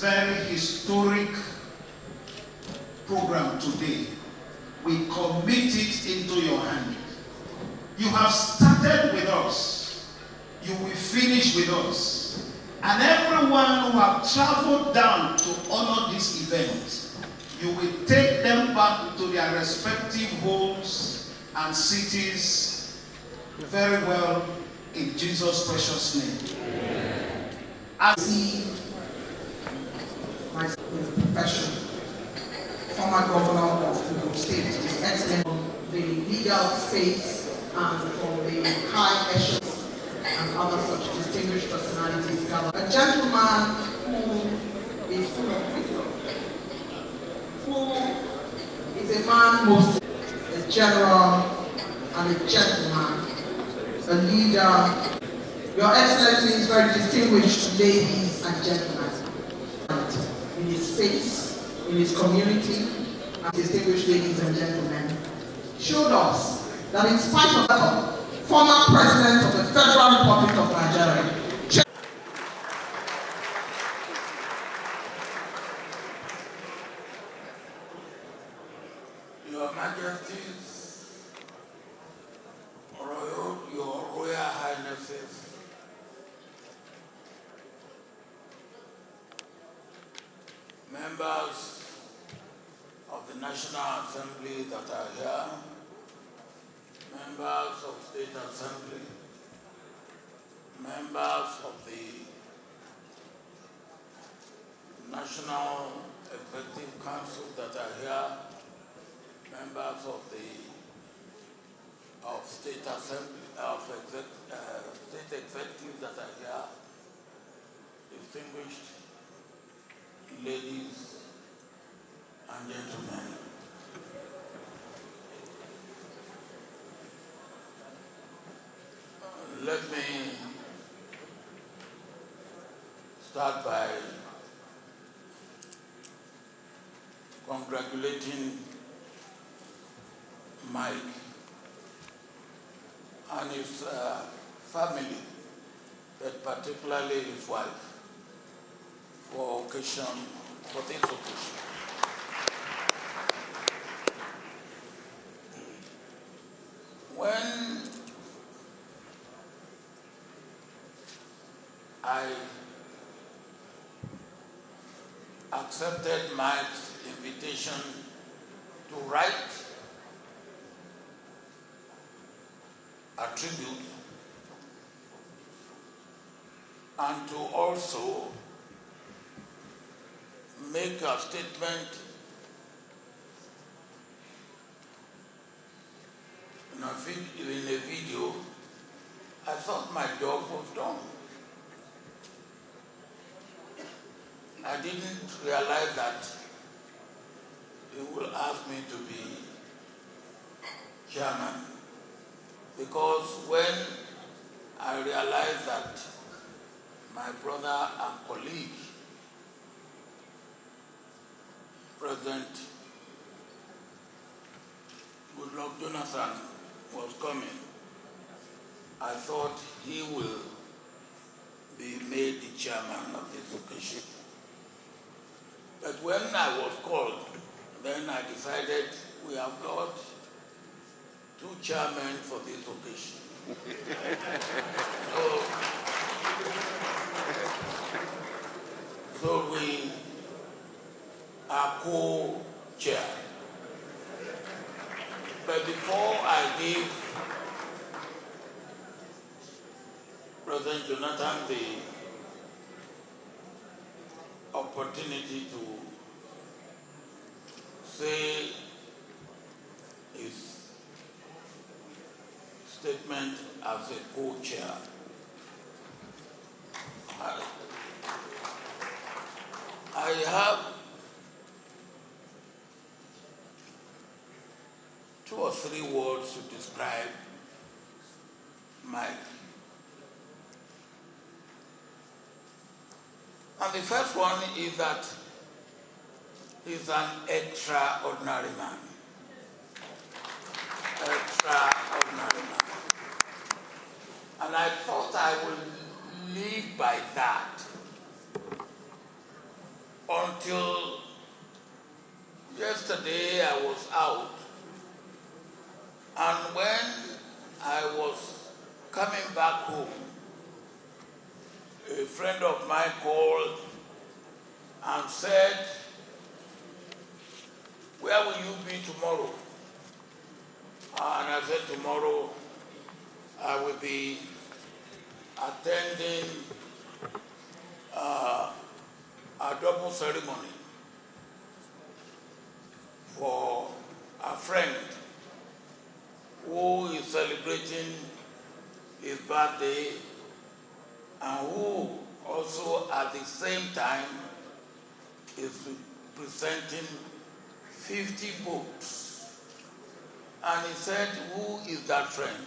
very historic program today, we commit it into your hand. You have started with us. You will finish with us. And everyone who have traveled down to honor this event, you will take them back to their respective homes and cities very well in Jesus' precious name. I see my profession, former governor of the state, His Excellency, the legal faith and for the high echelons and other such distinguished personalities gathered. A gentleman who is full of wisdom, who is a man most a general and a gentleman, a leader. Your Excellencies, very distinguished ladies and gentlemen, in his space, in his community, and distinguished ladies and gentlemen, showed us that in spite of the former President of the Federal Republic of Nigeria, Your Majesties, Your Royal Highnesses, members of the National Assembly that are here, members of State Assembly, members of the National Executive Council that are here, members of the State Assembly, State Executives that are here, distinguished ladies and gentlemen. Let me start by congratulating Mike and his family, but particularly his wife, for this occasion. When I accepted Mike's invitation to write a tribute and to also make a statement in a video, I thought my job was done. I didn't realize that he will ask me to be chairman, because when I realized that my brother and colleague, President Goodluck Jonathan, was coming, I thought he will be made the chairman of this occasion. But when I was called, then I decided we have got two chairmen for this occasion. So we are co-chair. But before I give President Jonathan the opportunity to say his statement as a co-chair, I have 2 or 3 words to describe Mike. And the first one is that he's an extraordinary man. Extraordinary man. And I thought I would live by that. until yesterday I was out, and when I was coming back home, a friend of mine called and said, "Where will you be tomorrow?" And I said, "Tomorrow I will be attending a double ceremony for a friend who is celebrating his birthday and who also at the same time is presenting 50 books." And he said, "Who is that friend?"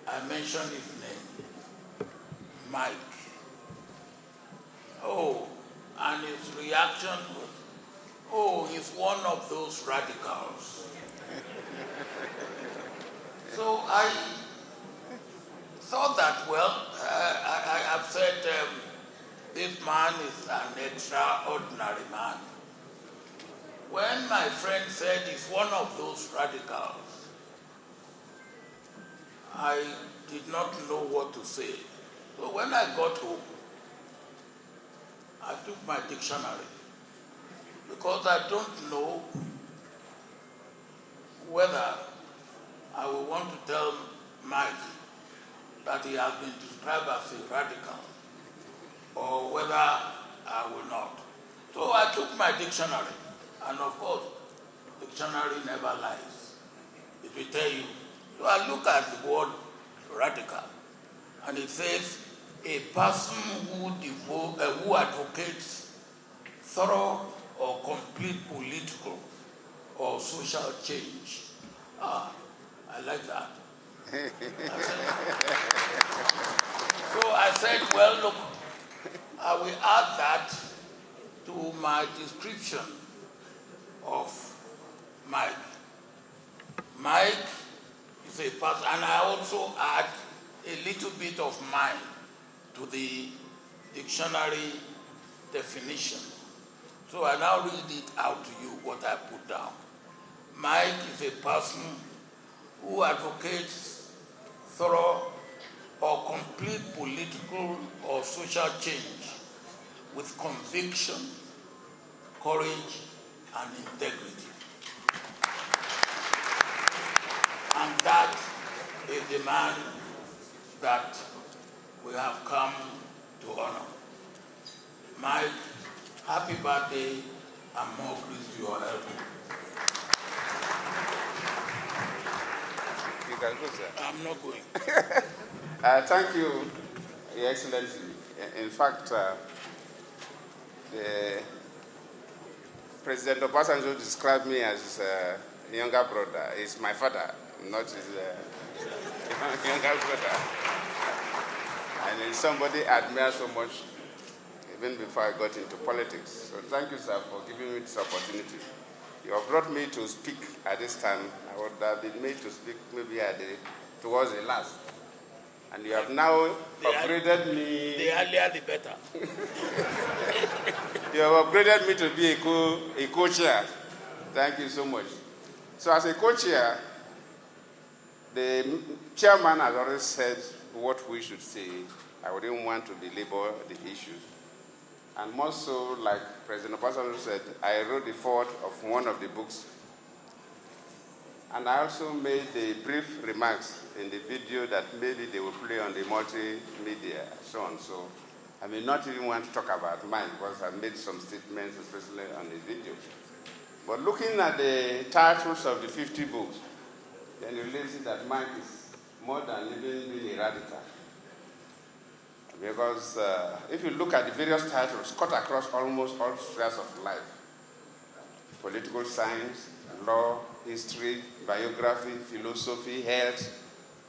I mentioned his name, Mike. Oh, and his reaction was, "Oh, he's one of those radicals." So I thought that, well, I have said this man is an extraordinary man. When my friend said he's one of those radicals, I did not know what to say. So when I got home, I took my dictionary, because I don't know whether I will want to tell Mike that he has been described as a radical, or whether I will not. So I took my dictionary, and of course, dictionary never lies. It will tell you. So I look at the word radical, and it says, "A person who advocates thorough or complete political or social change." Ah, I like that. So I said, well, look, I will add that to my description of Mike. Mike is a person, and I also add a little bit of mine to the dictionary definition. So I now read it out to you, what I put down. Mike is a person who advocates thorough or complete political or social change with conviction, courage, and integrity. And that is the man that we have come to honor. Mike, happy birthday and more grace to your elbow. You can go, sir. I'm not going. Thank you, Your Excellency. In fact, President Obasanjo described me as his younger brother. He's my father, not his younger brother. And he's somebody I admire so much, even before I got into politics. So thank you, sir, for giving me this opportunity. You have brought me to speak at this time. I would have been made to speak maybe towards the last. And you have now upgraded me. The earlier, the better. You have upgraded me to be a co-chair. Thank you so much. So as a co-chair, the chairman has already said what we should say. I wouldn't want to belabor the issues. And more so, like President Obasanjo said, I wrote the foreword of one of the books. And I also made the brief remarks in the video that maybe they will play on the multimedia, so on. So I may not even want to talk about mine because I made some statements, especially on the video. But looking at the titles of the 50 books, then you realize that mine is more than even being a radical. Because if you look at the various titles, cut across almost all spheres of life, political science, law, history, biography, philosophy, health,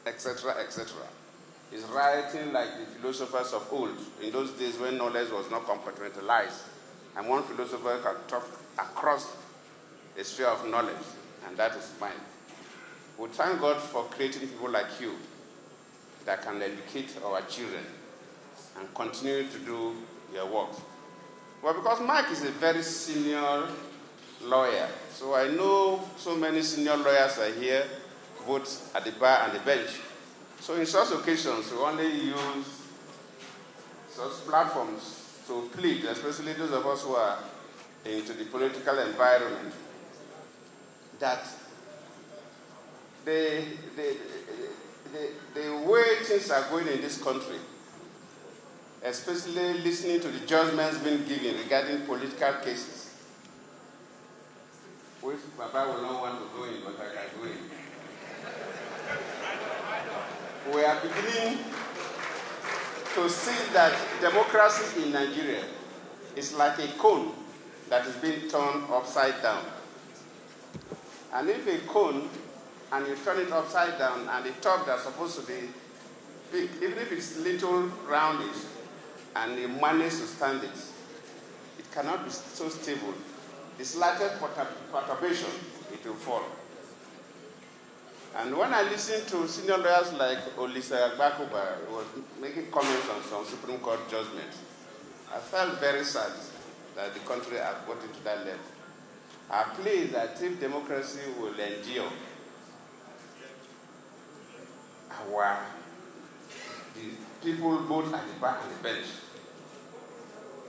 etc., etc. Is writing like the philosophers of old, in those days when knowledge was not compartmentalized. And one philosopher can talk across a sphere of knowledge, and that is mine. We thank God for creating people like you that can educate our children and continue to do your work. Well, because Mike is a very senior lawyer, so I know so many senior lawyers are here, both at the bar and the bench. So in such occasions, we only use such platforms to plead, especially those of us who are into the political environment, that the way things are going in this country, especially listening to the judgments being given regarding political cases, which Baba will not want to go in, but I can go in. We are beginning to see that democracy in Nigeria is like a cone that is being turned upside down. And if a cone, and you turn it upside down, and the top that's supposed to be big, even if it's little roundish, and you manage to stand it, it cannot be so stable. The slightest perturbation, it will fall. And when I listen to senior lawyers like Olusegun Obasanjo, who was making comments on some Supreme Court judgments, I felt very sad that the country has got into that level. I plea that if democracy will endure, the people both at the back and the bench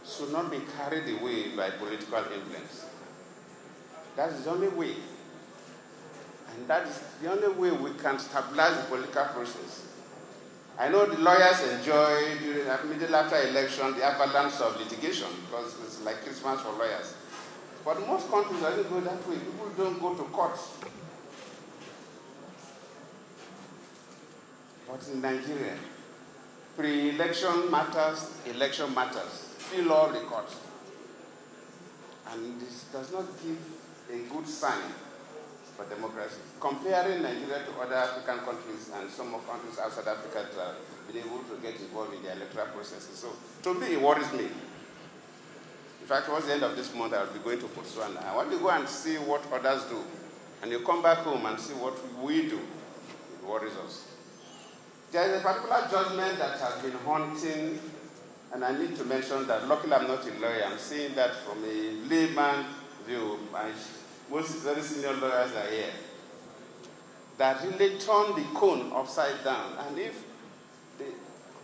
should not be carried away by political influence. That is the only way. And that is the only way we can stabilize the political process. I know the lawyers enjoy, immediately after election, the avalanche of litigation, because it's like Christmas for lawyers. But most countries doesn't go that way. People don't go to courts. But in Nigeria, pre-election matters, election matters. Fill all the courts. And this does not give a good sign for democracy. Comparing Nigeria to other African countries and some of countries outside Africa that have been able to get involved in the electoral processes. So, to me, it worries me. In fact, towards the end of this month, I'll be going to Botswana. I want to go and see what others do. And you come back home and see what we do. It worries us. There is a particular judgment that has been haunting, and I need to mention that, luckily I'm not a lawyer, I'm seeing that from a layman view. Most very senior lawyers are here. That really turn the cone upside down. And if the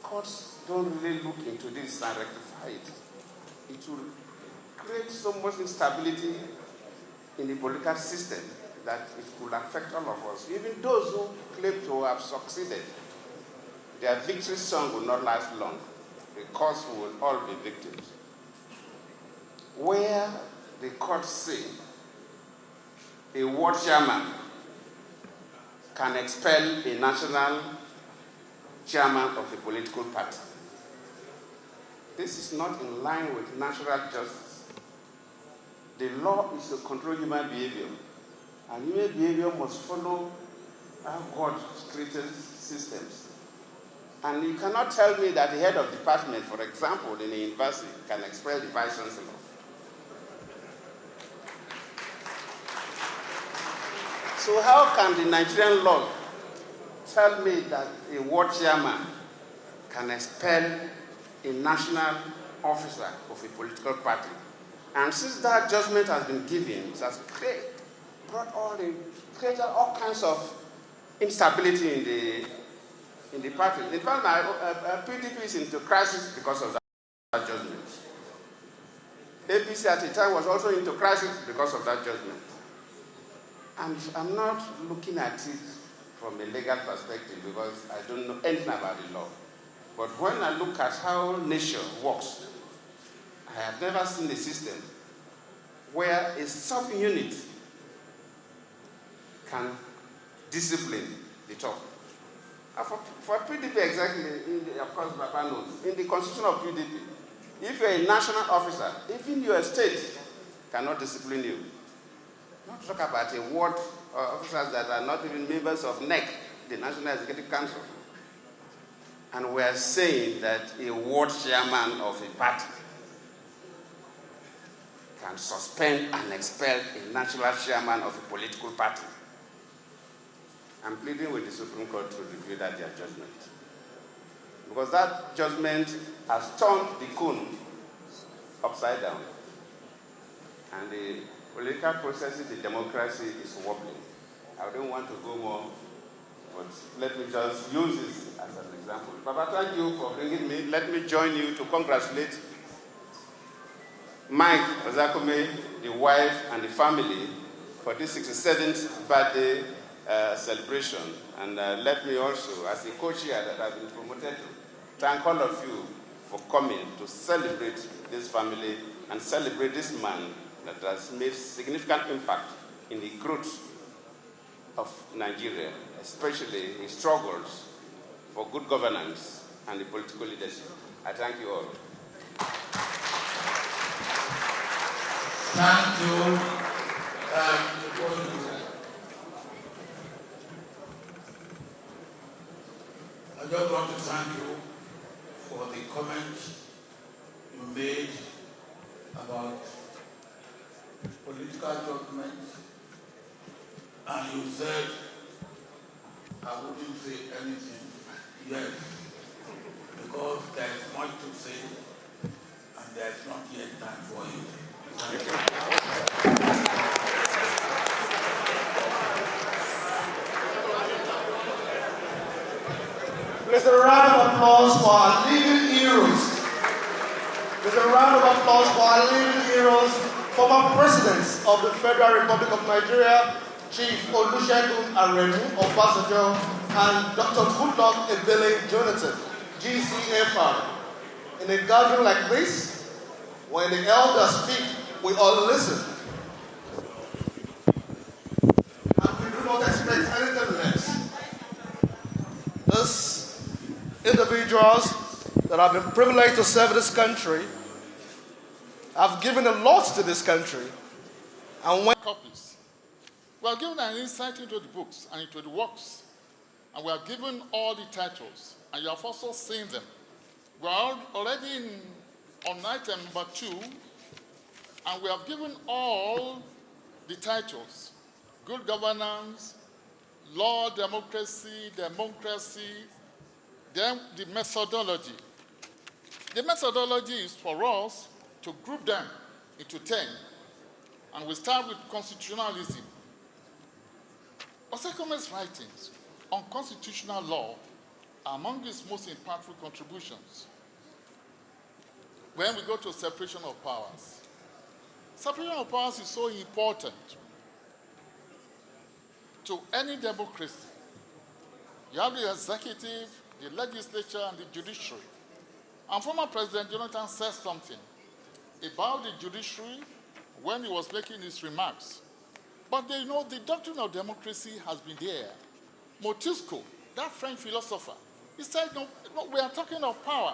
courts don't really look into this and rectify it, it will create so much instability in the political system that it will affect all of us. Even those who claim to have succeeded, their victory song will not last long, because we will all be victims. Where the courts say a ward chairman can expel a national chairman of a political party, this is not in line with natural justice. The law is to control human behavior, and human behavior must follow how God created systems. And you cannot tell me that the head of department, for example, in a university, can expel the vice chancellor. So how can the Nigerian law tell me that a ward chairman can expel a national officer of a political party? And since that judgment has been given, it has created all kinds of instability in the party. In fact, PDP is into crisis because of that judgment. APC at the time was also into crisis because of that judgment. And I'm not looking at it from a legal perspective because I don't know anything about the law. But when I look at how nature works, I have never seen a system where a sub-unit can discipline the top. For PDP exactly, of course, Baba knows, in the constitution of PDP, if you're a national officer, even your state cannot discipline you. Not to talk about a ward officers that are not even members of NEC, the National Executive Council. And we are saying that a ward chairman of a party can suspend and expel a national chairman of a political party. I'm pleading with the Supreme Court to review their judgment. Because that judgment has turned the cone upside down. And the political processes, the democracy is wobbling. I don't want to go more, but let me just use this as an example. Papa, thank you for bringing me. Let me join you to congratulate Mike Ozekhome, the wife, and the family for this 67th birthday celebration. And let me also, as a co-chair that I've been promoted to, thank all of you for coming to celebrate this family and celebrate this man that has made significant impact in the growth of Nigeria, especially his struggles for good governance and the political leadership. I thank you all. Thank you. I just want to thank you for the comments you made about political judgment, and you said I wouldn't say anything yet because there is much to say and there is not yet time for it. Please a round of applause for our living heroes. Please a round of applause for our living heroes, former presidents of the Federal Republic of Nigeria, Chief Olusegun Obasanjo and Dr. Goodluck Jonathan, GCFR. In a gathering like this, when the elders speak, we all listen. And we do not expect anything less. These individuals that have been privileged to serve this country have given a lot to this country. And when copies, we are given an insight into the books and into the works, and we are given all the titles, and you have also seen them. We are already on item number 2, and we have given all the titles: good governance, law, democracy, then the methodology. The methodology is for us to group them into 10, and we start with constitutionalism. Ozekhome's writings on constitutional law are among his most impactful contributions. When we go to separation of powers, separation of powers is so important to any democracy. You have the executive, the legislature, and the judiciary. And former President Jonathan said something about the judiciary when he was making his remarks. But they know the doctrine of democracy has been there. Montesquieu, that French philosopher, he said, no, we are talking of power.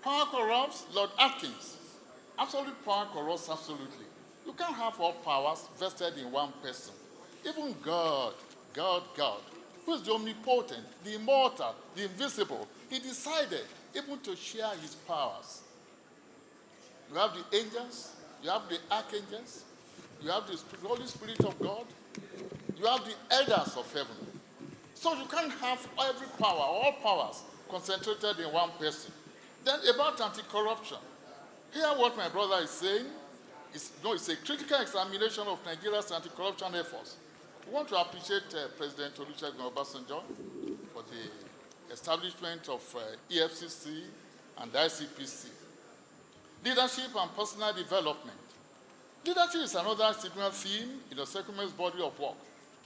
Power corrupts. Lord Atkins. Absolute power corrupts absolutely. You can't have all powers vested in one person. Even God, who is the omnipotent, the immortal, the invisible, he decided even to share his powers. You have the angels, you have the archangels, you have the Holy Spirit of God, you have the elders of heaven. So you can't have every power, all powers, concentrated in one person. Then about anti-corruption. Hear what my brother is saying. It's a critical examination of Nigeria's anti-corruption efforts. We want to appreciate President Olusegun Obasanjo for the establishment of EFCC and ICPC. Leadership and personal development. Leadership is another signal theme in Ozekhome's body of work.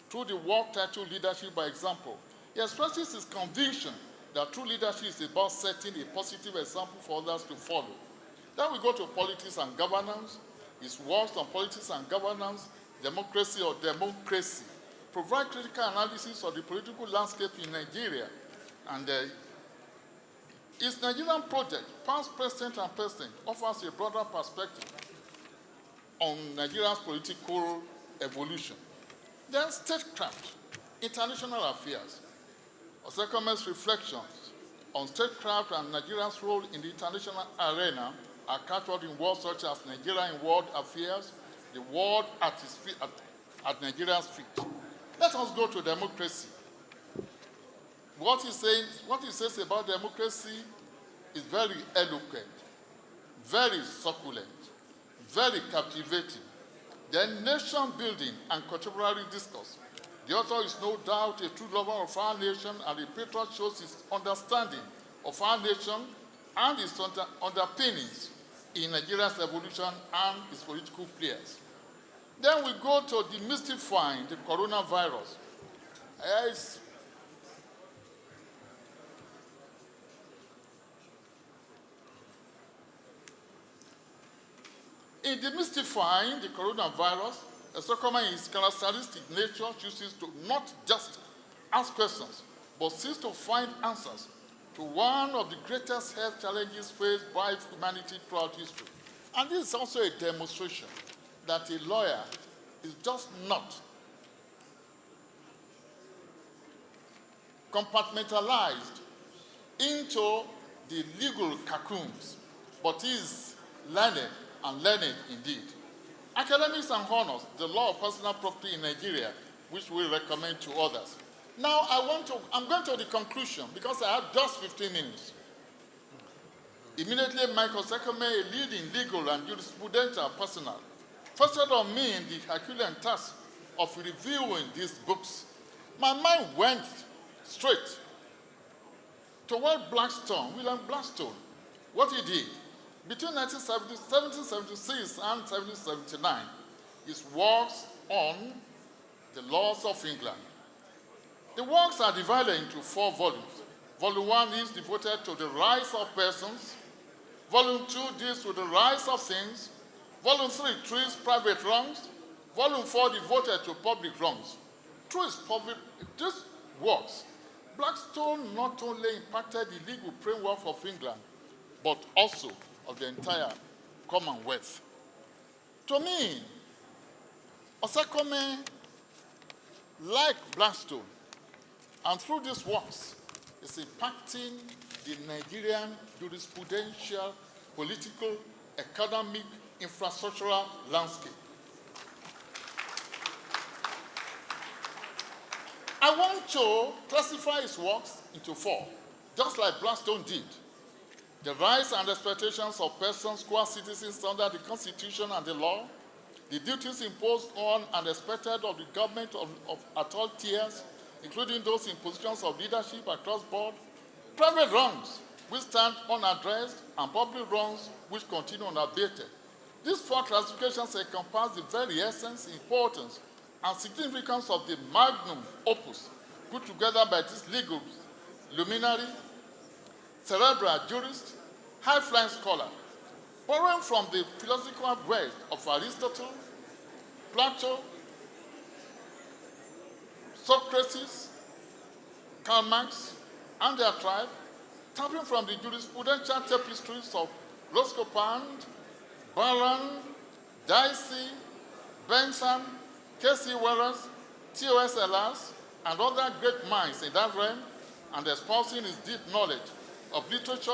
Through the work titled Leadership by Example, he expresses his conviction that true leadership is about setting a positive example for others to follow. Then we go to politics and governance. His works on politics and governance, democracy or democracy, provide critical analysis of the political landscape in Nigeria. And his Nigerian project, past, present, and present, offers a broader perspective on Nigeria's political evolution. Then statecraft, international affairs. Ozekhome's reflections on statecraft and Nigeria's role in the international arena are captured in words such as Nigeria in World Affairs, the world at Nigeria's feet. Let us go to democracy. What he says about democracy is very eloquent, very succulent. very captivating. Then nation building and contemporary discourse. The author is no doubt a true lover of our nation, and the patriot shows his understanding of our nation and its underpinnings in Nigeria's evolution and its political players. Then we go to demystifying the coronavirus. In demystifying the coronavirus, Ozekhome in his characteristic nature chooses to not just ask questions, but seeks to find answers to one of the greatest health challenges faced by humanity throughout history. And this is also a demonstration that a lawyer is just not compartmentalized into the legal cocoons, but is learned and learned indeed. Academics and honors the law of personal property in Nigeria, which we recommend to others. Now I'm going to the conclusion because I have just 15 minutes. Immediately, Mike Ozekhome, a leading legal and jurisprudential personnel, foisted on me in the Herculean task of reviewing these books. My mind went straight to what William Blackstone, what he did. Between 1776 and 1779, his works on the laws of England. The works are divided into 4 volumes. Volume 1 is devoted to the rights of persons. Volume 2 deals with the rights of things. Volume 3 treats private wrongs. Volume 4 devoted to public wrongs. Through these works, Blackstone not only impacted the legal framework of England, but also of the entire Commonwealth. To me, Ozekhome, like Blackstone, and through these works, is impacting the Nigerian jurisprudential, political, economic, infrastructural landscape. I want to classify his works into 4, just like Blackstone did. The rights and expectations of persons who are citizens under the Constitution and the law, the duties imposed on and expected of the government at all tiers, including those in positions of leadership across board, private wrongs which stand unaddressed, and public wrongs which continue unabated. These 4 classifications encompass the very essence, importance, and significance of the magnum opus put together by this legal luminary, cerebral jurist, high-flying scholar, borrowing from the philosophical words of Aristotle, Plato, Socrates, Karl Marx, and their tribe, tapping from the jurisprudential tapestries of Roscoe-Pound, Barron, Dicey, Benson, K.C. Wells, T.O.S. Elias, and other great minds in that realm, and espousing his deep knowledge of literature,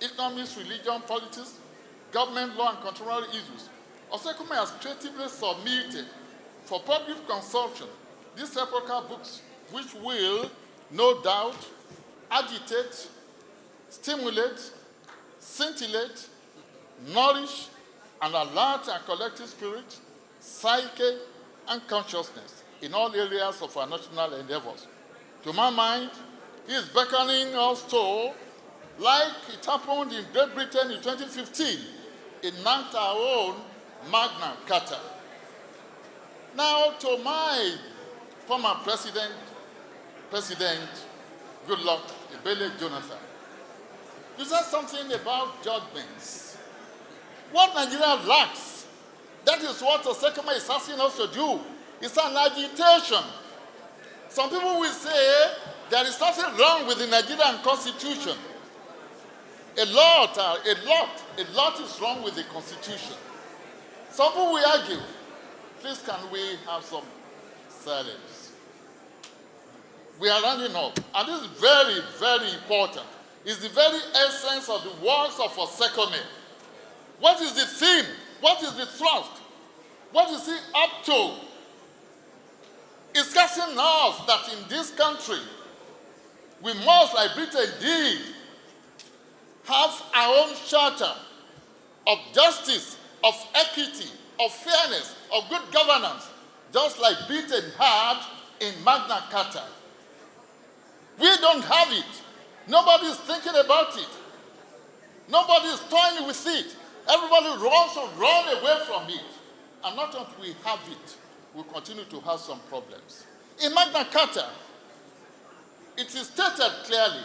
economics, religion, politics, government law, and contemporary issues. Ozekhome has creatively submitted for public consumption these epochal books, which will, no doubt, agitate, stimulate, scintillate, nourish, and alert our collective spirit, psyche, and consciousness in all areas of our national endeavors. To my mind, he is beckoning us to, like it happened in Great Britain in 2015, enact our own Magna Carta. Now, to my former President Goodluck Jonathan, you said something about judgments. What Nigeria lacks, that is what Ozekhome is asking us to do. It's an agitation. Some people will say there is nothing wrong with the Nigerian Constitution. A lot is wrong with the Constitution. Some people will argue, please can we have some silence? We are running up, and this is very, very important. It's the very essence of the works of Ozekhome. What is the theme? What is the thrust? What is he up to? It's casting us that in this country, we must, like Britain did, have our own charter of justice, of equity, of fairness, of good governance, just like Britain had in Magna Carta. We don't have it. Nobody is thinking about it. Nobody is toying with it. Everybody wants to run away from it. And not until we have it, we'll continue to have some problems. In Magna Carta, it is stated clearly,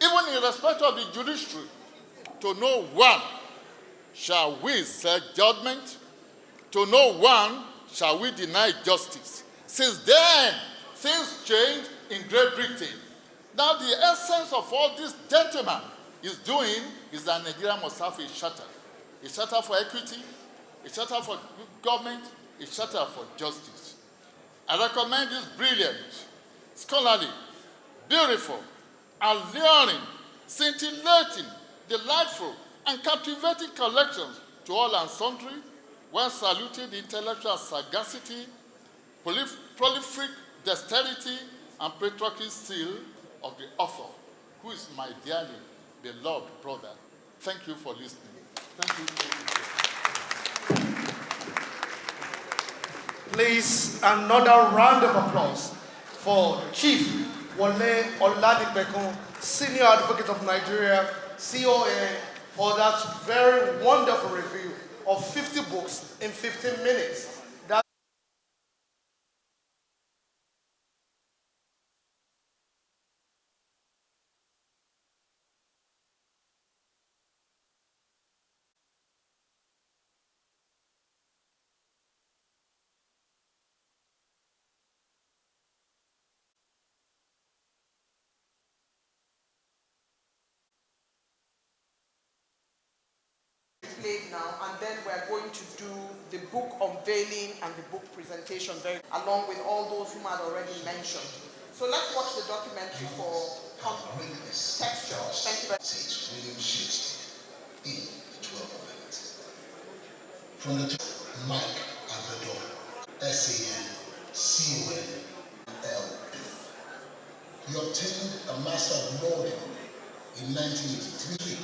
even in respect of the judiciary, to no one shall we seek judgment, to no one shall we deny justice. Since then, things changed in Great Britain. Now the essence of all this gentleman is doing is that Nigeria must have a charter. A charter for equity, a charter for government, a charter for justice. I recommend this brilliant, scholarly, beautiful, alluring, scintillating, delightful, and captivating collections to all and sundry, while saluting the intellectual sagacity, prolific dexterity, and patriotic zeal of the author, who is my dearly beloved brother. Thank you for listening. Thank you. Please, another round of applause for Chief Wole Oladipekun, Senior Advocate of Nigeria, COA, for that very wonderful review of 50 books in 15 minutes. Now, and then we're going to do the book unveiling and the book presentation along with all those whom I'd already mentioned. So let's watch the documentary for texture. Thank you very much. William Shakespeare in 12 minutes. From the Mike Ozekhome, SAN-CON-LD. He obtained a Master of Law degree in 1983.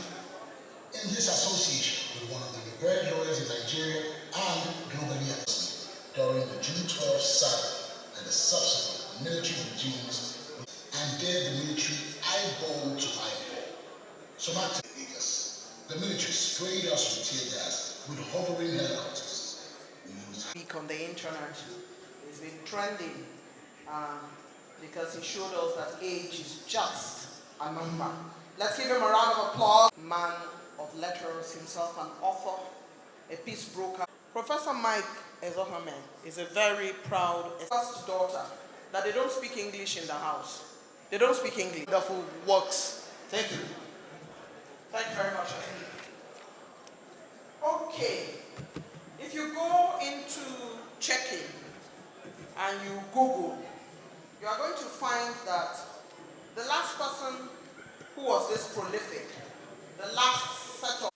In his association with one of the revered lawyers in Nigeria and globally during the June 12 saga and the subsequent military regimes, and gave the military eyeball to eyeball. Some activities, the military sprayed us with tear gas with hovering helicopters. Speak on the internet. It's been trending because he showed us that age is just a number. Let's give him a round of applause. Man of letters, himself an author, a peace broker. Professor Mike Ozekhome is a very proud first daughter that they don't speak English in the house. They don't speak English. Wonderful works. Thank you. Thank you very much. Okay. If you go into checking and you Google, you are going to find that the last person who was this prolific, the last set of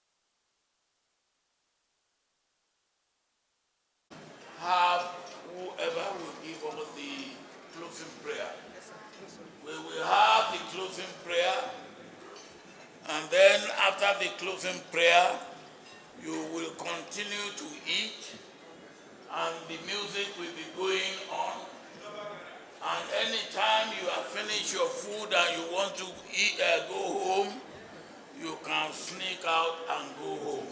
have whoever will give us the closing prayer. We will have the closing prayer, and then after the closing prayer, you will continue to eat, and the music will be going on. And anytime you have finished your food and you want to eat, go home, you can sneak out and go home.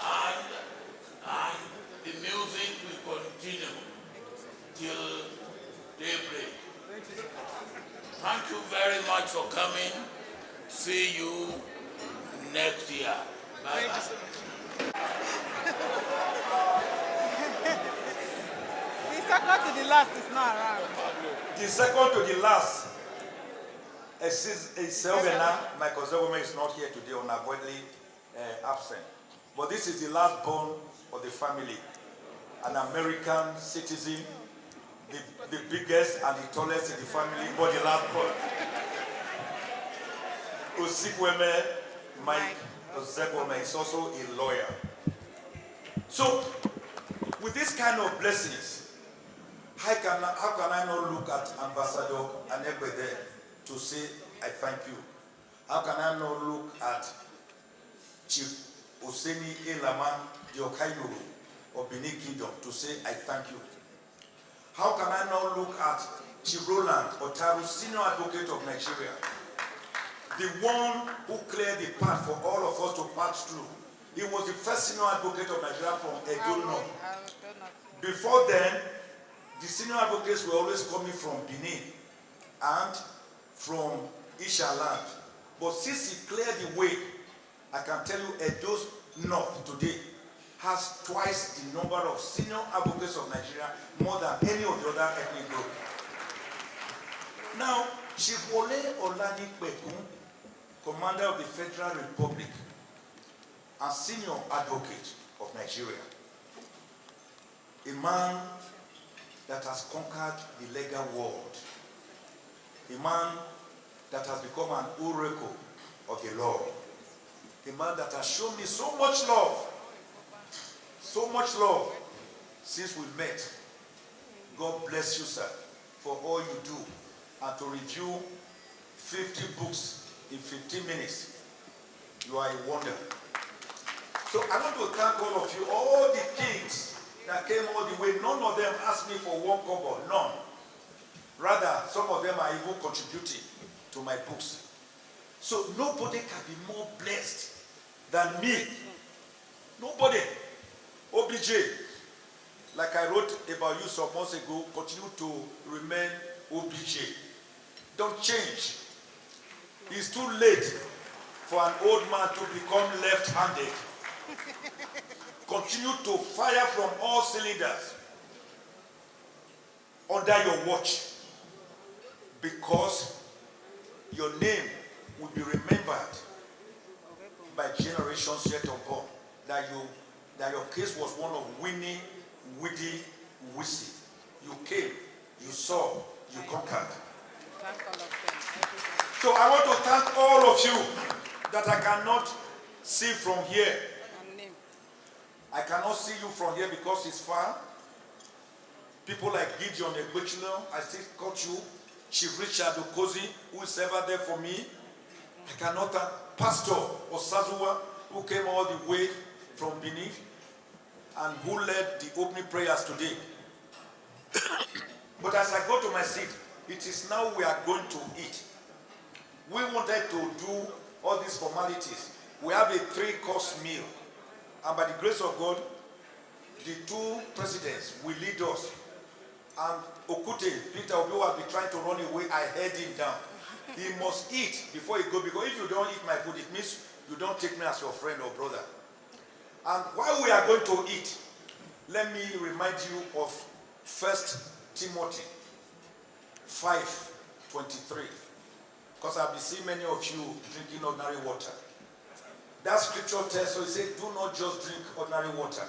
And the music will continue till daybreak. Thank you very much for coming. See you next year. Bye-bye. The second to the last is not around. The second to the last is Selvena. Mike Ozekhome is not here today, unavoidably absent. But this is the last born of the family, an American citizen, the biggest and the tallest in the family, but the last born. Ozekhome, Mike Ozekhome is also a lawyer. So, with this kind of blessings, how can I not look at Ambassador Anegbede to say, I thank you? How can I not look at Chief Oseni Elaman Diokayuru of Benin Kingdom to say, I thank you. How can I now look at Chief Roland Otaru, Senior Advocate of Nigeria, the one who cleared the path for all of us to pass through. He was the first Senior Advocate of Nigeria from Edo North. Before then, the senior advocates were always coming from Benin and from Isha land. But since he cleared the way, I can tell you Edo North today has twice the number of senior advocates of Nigeria, more than any of the other ethnic groups. Now, Chief Wole Olanipekun, Commander of the Federal Republic and Senior Advocate of Nigeria, a man that has conquered the legal world, a man that has become an oracle of the law, a man that has shown me so much love since we met. God bless you, sir, for all you do, and to review 50 books in 15 minutes. You are a wonder. So I want to thank all of you, all the kings that came all the way. None of them asked me for one kobo, none. Rather, some of them are even contributing to my books. So nobody can be more blessed than me. Nobody. OBJ, like I wrote about you some months ago, continue to remain OBJ. Don't change. It's too late for an old man to become left-handed. Continue to fire from all cylinders under your watch, because your name will be remembered by generations yet unborn. That your case was one of winning, witty, witty. You came, you saw, you conquered. So I want to thank all of you that I cannot see from here. I cannot see you from here because it's far. People like Gideon Egbechuno, I still caught you. Chief Richard Okozi, who is ever there for me. I cannot thank Pastor Osazuwa, who came all the way from Benin and who led the opening prayers today. But as I go to my seat, it is now we are going to eat. We wanted to do all these formalities. We have a 3-course meal. And by the grace of God, the 2 presidents will lead us. And Okute, Peter Obi, will be trying to run away. I held him down. He must eat before he goes, because if you don't eat my food, it means you don't take me as your friend or brother. And while we are going to eat, let me remind you of 1 Timothy 5:23. Because I've been seeing many of you drinking ordinary water. That scripture tells us, it says, do not just drink ordinary water.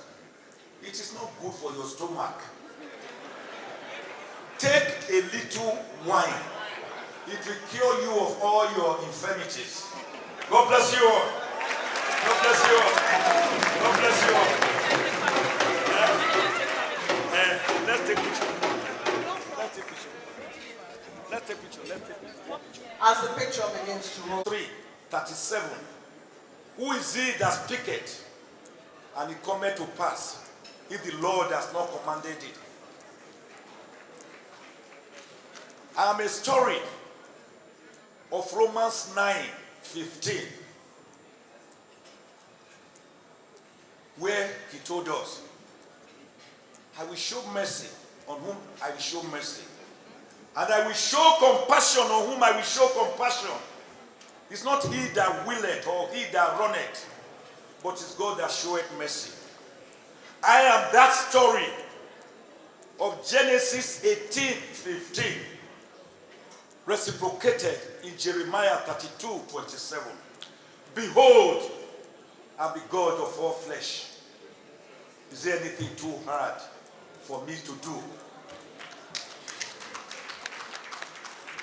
It is not good for your stomach. Take a little wine. It will cure you of all your infirmities. God bless you all. God bless you all. God bless you all. Let's take picture. Let's take picture. Let's take picture. Let's take picture. As the picture begins to roll. 3:37. Who is he that speaketh, and it cometh to pass, if the Lord has not commanded it? I am a story of Romans 9:15, where he told us, I will show mercy on whom I will show mercy, and I will show compassion on whom I will show compassion. It's not he that willeth or he that runneth, but it's God that showeth mercy. I am that story of Genesis 18:15, reciprocated in Jeremiah 32:27. Behold, I am the God of all flesh. Is there anything too hard for me to do?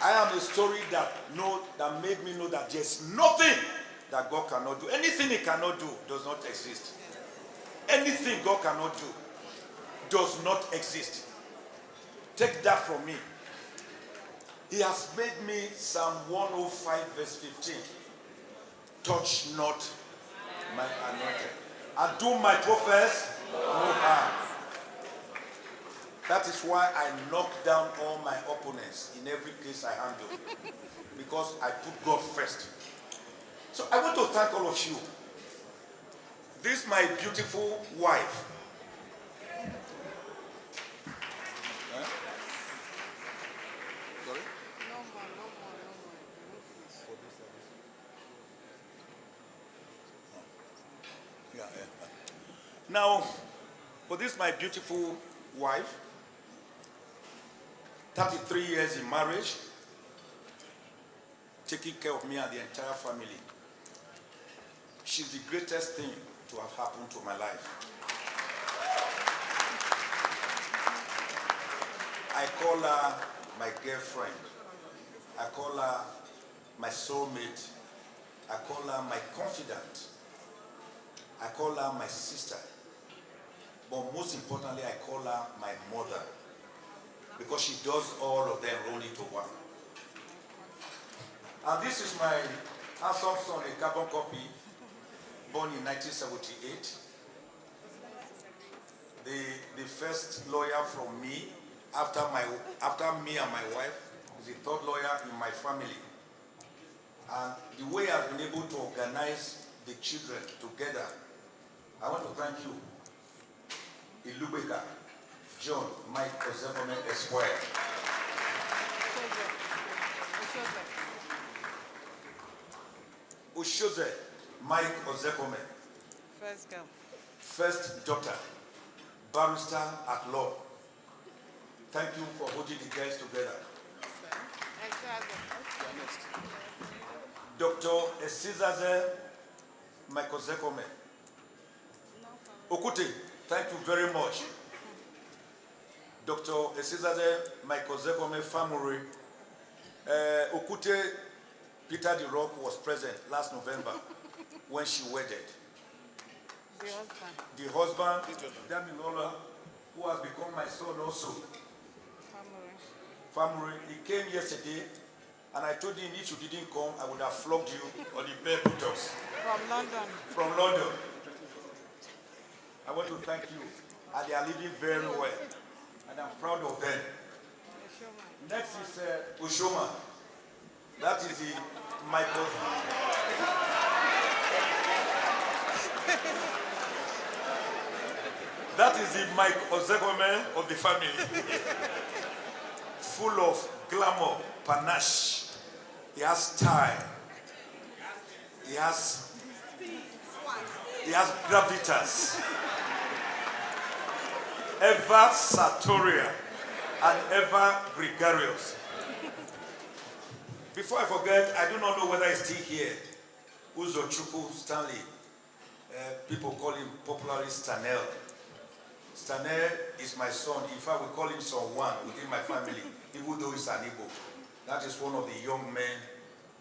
I am a story that made me know that there's nothing that God cannot do. Anything he cannot do does not exist. Anything God cannot do does not exist. Take that from me. He has made me Psalm 105:15. Touch not my anointed, and do my prophets no harm. That is why I knock down all my opponents in every case I handle, because I put God first. So I want to thank all of you. This is my beautiful wife. Sorry? Yeah. Now, for this my beautiful wife, 33 years in marriage, taking care of me and the entire family. She's the greatest thing to have happened to my life. I call her my girlfriend. I call her my soulmate. I call her my confidant. I call her my sister. But most importantly, I call her my mother, because she does all of them roll into one. And this is my handsome son, a carbon copy, born in 1978. The first lawyer from me, after me and my wife, is the third lawyer in my family. And the way I've been able to organize the children together, I want to thank you, Ilubeka, John, Mike Ozekhome, Esquire. Ushoze, Mike Ozekhome. First girl. First daughter, barrister at law. Thank you for holding the girls together. Dr. Esizaze Mike Ozekhome. Okute, thank you very much. Dr. Esizaze Mike Ozekhome family. Okute Peter the Rock was present last November when she wedded. The husband, Damilola, who has become my son also. Family. He came yesterday, and I told him if you didn't come, I would have flogged you on the bare buttocks. From London. From London. I want to thank you. And they are living very well. And I'm proud of them. Next is Ushoma. That is the Michael. That is the Mike Ozekhome of the family. Full of glamour, panache. He has style. He has gravitas. Ever sartorial and ever gregarious. Before I forget, I do not know whether he's still here. Uzochukwu Stanley. People call him popularly Stanel. Stanel is my son. In fact, we call him son one within my family, even though he's an Igbo. That is one of the young men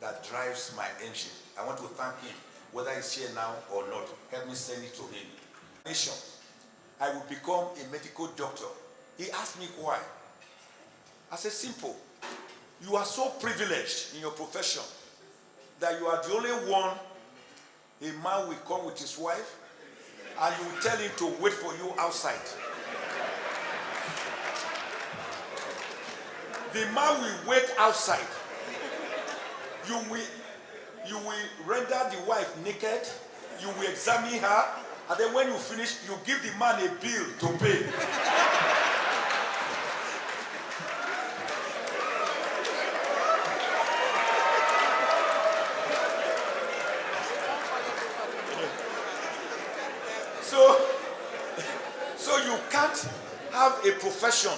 that drives my engine. I want to thank him, whether he's here now or not. Help me send it to him. Nation, I will become a medical doctor. He asked me why. I said, simple. You are so privileged in your profession that you are the only one a man will come with his wife and you will tell him to wait for you outside. The man will wait outside. You will render the wife naked, you will examine her, and then when you finish, you give the man a bill to pay. So you can't have a profession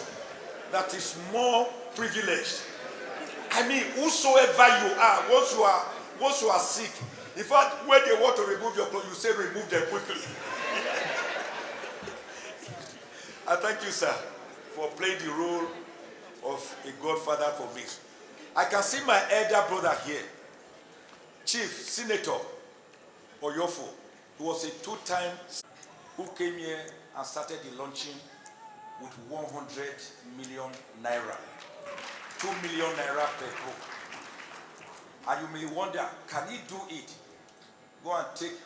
that is more privileged. I mean, whosoever you are, once you are sick, in fact, when they want to remove your clothes, you say remove them quickly. I thank you, sir, for playing the role of a godfather for me. I can see my elder brother here, Chief Senator Oyofo, who was a two-time who came here and started the launching with 100 million naira, 2 million naira per book. And you may wonder, can he do it? Go and take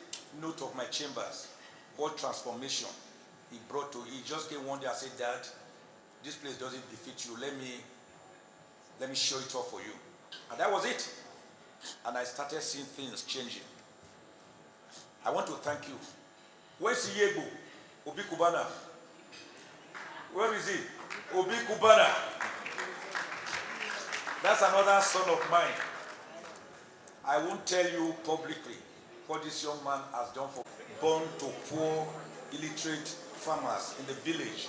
note of my chambers. What transformation he brought to it. He just came one day and said, Dad, this place doesn't defeat you. Let me show it off for you. And that was it. And I started seeing things changing. I want to thank you. Where's Yebo? Obi Kubana. Where is he? Obi Kubana. That's another son of mine. I won't tell you publicly what this young man has done for born to poor, illiterate farmers in the village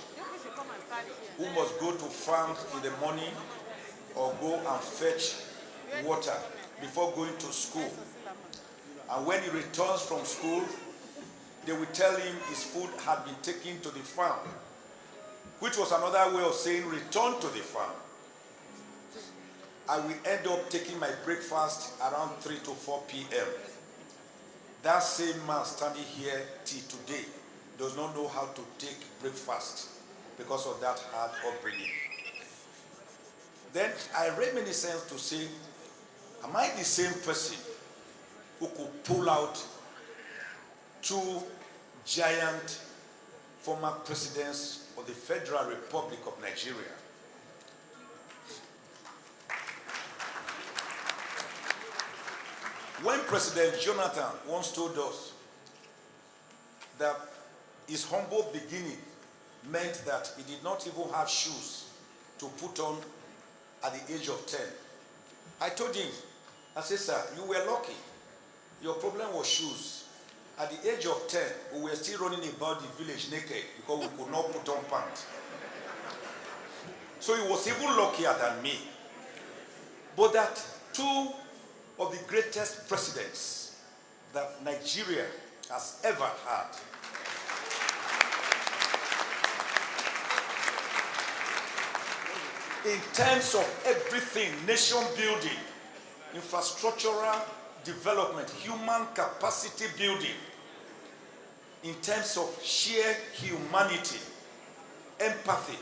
who must go to farm in the morning or go and fetch water before going to school. And when he returns from school, they will tell him his food had been taken to the farm, which was another way of saying return to the farm. I will end up taking my breakfast around 3 to 4 p.m. That same man standing here till today does not know how to take breakfast because of that hard upbringing. Then I reminiscence to say, am I the same person who could pull out two giant former presidents of the Federal Republic of Nigeria? When President Jonathan once told us that his humble beginning meant that he did not even have shoes to put on at the age of 10, I told him, I said, sir, you were lucky. Your problem was shoes. At the age of 10, we were still running about the village naked because we could not put on pants. So he was even luckier than me. But that two of the greatest presidents that Nigeria has ever had in terms of everything, nation building, infrastructural development, human capacity building, in terms of sheer humanity, empathy,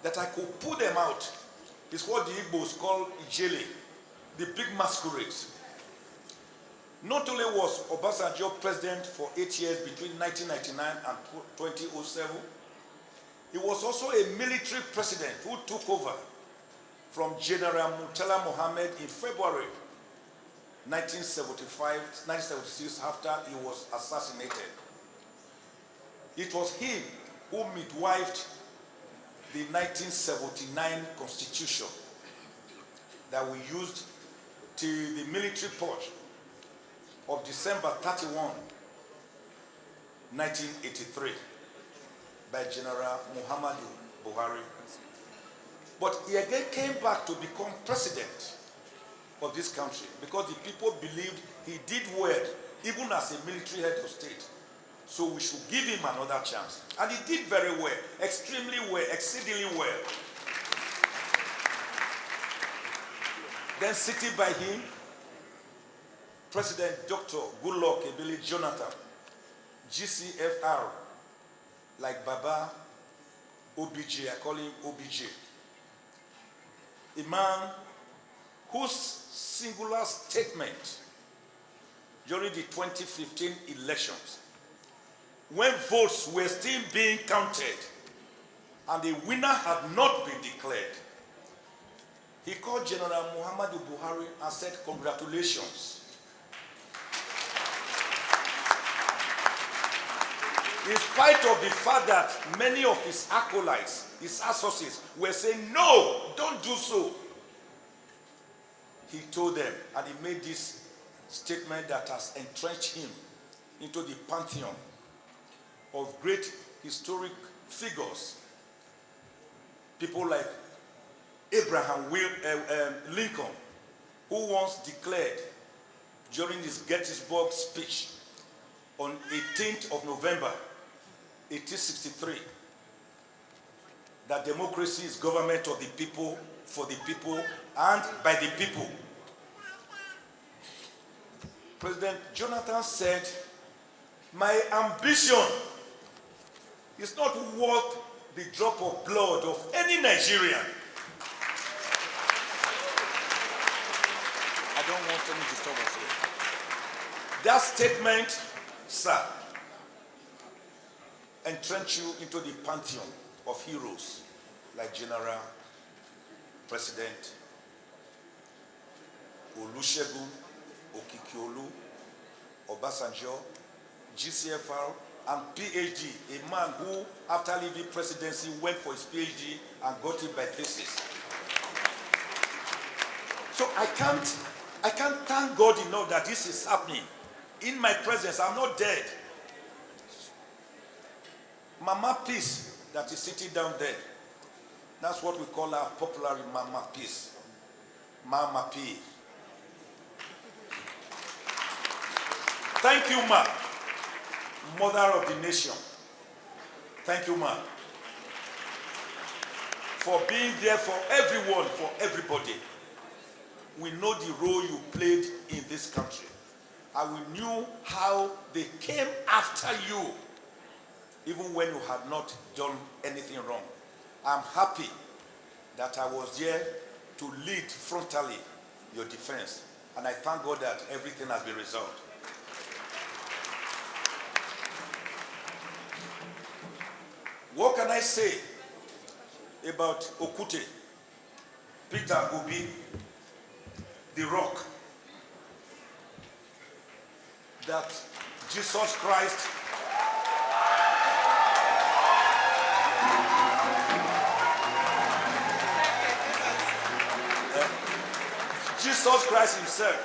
that I could pull them out, is what the Igbos call Ijele, the big masquerades. Not only was Obasanjo president for 8 years between 1999 and 2007, he was also a military president who took over from General Murtala Mohammed in February 1976 after he was assassinated. It was him who midwifed the 1979 constitution that we used till the military purge of December 31, 1983 by General Muhammadu Buhari. But he again came back to become president of this country because the people believed he did well even as a military head of state. So we should give him another chance. And he did very well, extremely well, exceedingly well. Then sitting by him, President Dr. Goodluck Jonathan, GCFR, like Baba, OBJ, I call him OBJ. A man whose singular statement during the 2015 elections, when votes were still being counted and the winner had not been declared, he called General Muhammadu Buhari and said, congratulations. In spite of the fact that many of his acolytes, his associates, were saying, no, don't do so. He told them, and he made this statement that has entrenched him into the pantheon of great historic figures. People like Abraham Lincoln, who once declared during his Gettysburg speech on 18th of November, 1863, that democracy is government of the people, for the people, and by the people. President Jonathan said, my ambition is not worth the drop of blood of any Nigerian. I don't want any disturbance here. That statement, sir, entrench you into the pantheon of heroes like General President Olusegun Obasanjo, GCFR, and PhD, a man who, after leaving presidency, went for his PhD and got it by thesis. So I can't thank God enough that this is happening. In my presence, I'm not dead. Mama Peace, that is sitting down there, that's what we call her popularly Mama Peace. Mama P. Thank you, ma. Mother of the nation. Thank you, ma. For being there for everyone, for everybody. We know the role you played in this country. And we knew how they came after you, even when you had not done anything wrong. I'm happy that I was there to lead frontally your defense. And I thank God that everything has been resolved. What can I say about Okute, Peter Obi, the rock, that Jesus Christ Jesus Christ himself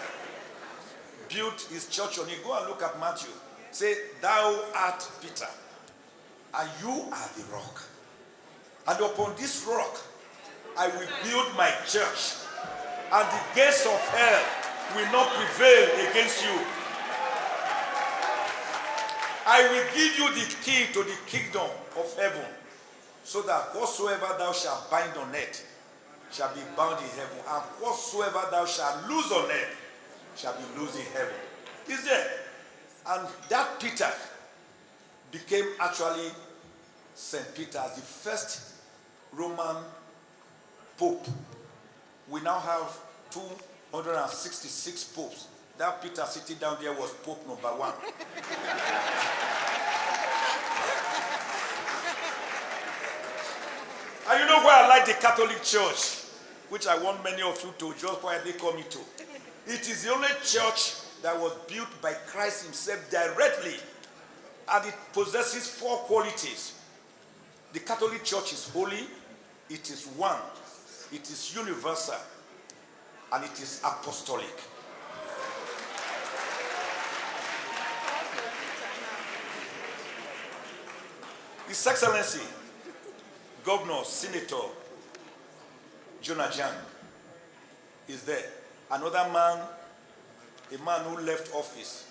built his church on it. Go and look at Matthew. Say, thou art Peter, and you are the rock. And upon this rock, I will build my church, and the gates of hell will not prevail against you. I will give you the key to the kingdom of heaven, so that whatsoever thou shalt bind on earth shall be bound in heaven, and whatsoever thou shalt loose on earth shall be loosed in heaven. Is there? And that Peter became actually St. Peter as the first Roman Pope. We now have 266 popes. That Peter sitting down there was Pope number 1. And you know where I like the Catholic Church, which I want many of you to just quietly come into. It is the only church that was built by Christ himself directly, and it possesses 4 qualities. The Catholic Church is holy, it is one, it is universal, and it is apostolic. His Excellency, Governor, Senator Jonathan is there. Another man, a man who left office